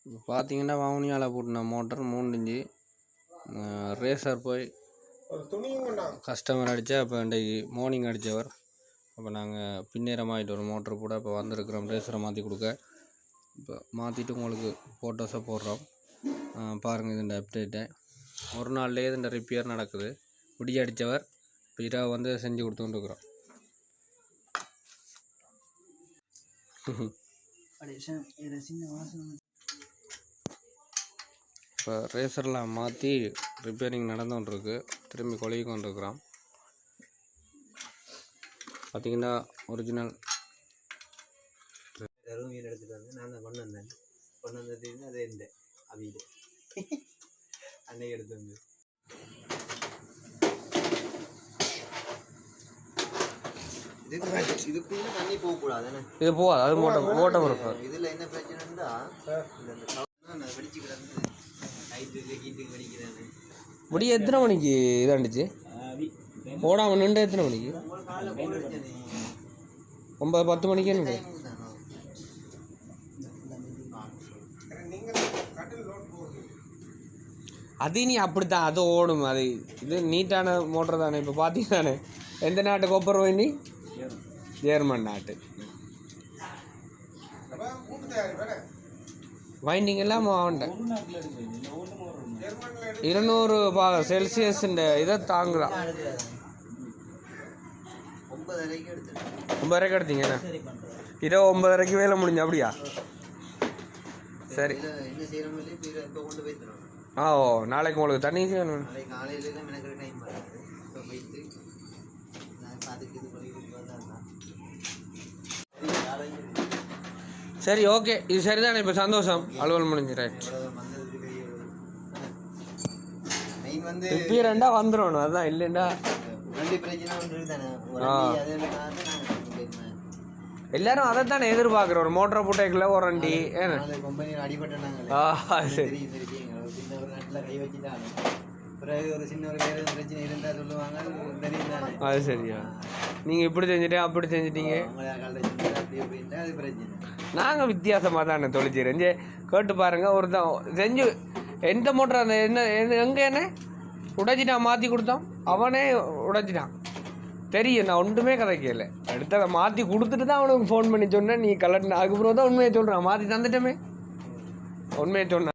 இப்போ பார்த்தீங்கன்னா வவுனியாவில் போட்டின மோட்டர் 3 இன்ச்சு ரேசர் போய் கஸ்டமர் அடித்தா இப்போ இன்றைக்கு மார்னிங் அடித்தவர். அப்போ நாங்கள் பின்னேரமாகிட்டு ஒரு மோட்டர் கூட இப்போ வந்திருக்கிறோம் ரேசரை மாற்றி கொடுக்க. இப்போ மாற்றிட்டு உங்களுக்கு ஃபோட்டோஸை போடுறோம் பாருங்கள். இந்த அப்டேட்டை ஒரு நாள்லேயே இந்த ரிப்பேர் நடக்குது. பிடி அடித்தவர் இப்போ இரவு வந்து செஞ்சு கொடுத்துருக்குறோம். இப்போ ரேசர்லாம் மாற்றி ரிப்பேரிங் நடந்துகிட்ருக்கு. திரும்பி கொழுவி கொண்டிருக்கிறோம். பார்த்தீங்கன்னா ஒரிஜினல் மீன் எடுத்துகிட்டு வந்து நான் தான் கொண்டு வந்தேன் அதே இந்த அவியில் அன்னைக்கு எடுத்து வந்து இதுக்குள்ள தண்ணி போகக்கூடாது. இது போகாது, அது மோட்டை வரும். இதில் என்ன பிரச்சனைன்னா வெடிச்சு கிடந்து நைட்டு கீட்டுக்கு வெடிக்கிறானு. முடி எத்தனை மணிக்கு இதாண்டுச்சு போடாமல் நின்று? எத்தனை மணிக்கு? 9-10 மணிக்கு. அது நீ அப்படித்தான், அது ஓடும். அது இது நீட்டான மோட்டர் தானே. இப்போ பார்த்தீங்கன்னானே எந்த நாட்டுக்கு ஒப்பர் வேண்டி? ஜெர்மன் நாட்டு. வைண்டிங் எல்லாம் அவன்ட 200 செல்சியஸ் இதை தாங்குறான். 9:30 எடுத்தீங்கண்ணா? இரவு 9:30 வேலை முடிஞ்சு அப்படியா? சரி. ஓ, நாளைக்கு உங்களுக்கு தண்ணி செய்யணும். சரி, ஓகே. இது சரிதானே? இப்போ சந்தோஷம். அலுவல் முடிஞ்சு. ரைட். ரிப்பேர்ண்டா வந்துடணும். அதுதான் இல்லைண்டா எல்லாரும் அதைத்தானே எதிர்பார்க்குற. ஒரு மோட்டரை போட்டேக்குள்ள ஒரு வண்டி ஏன்னா சரி. அது சரியா? நீங்கள் இப்படி செஞ்சுட்டேன் அப்படி செஞ்சுட்டீங்க. நாங்கள் வித்தியாசமாக தானே தொழிற்சிறேன். கேட்டு பாருங்கள். ஒருத்தன் செஞ்சு எந்த மோட்டர் அந்த எங்கே என்ன உடைச்சிட்டான், மாற்றி கொடுத்தான். அவனே உடைச்சிட்டான். தெரியும், நான் ஒன்றுமே கதைக்கல. அடுத்த அதை மாற்றி கொடுத்துட்டு தான் அவனுக்கு ஃபோன் பண்ணி சொன்னேன். நீ கலட்டின அதுக்கப்புறம் தான் உண்மையை சொல்கிறான். மாற்றி தந்துட்டோமே, உண்மையை சொன்னேன்.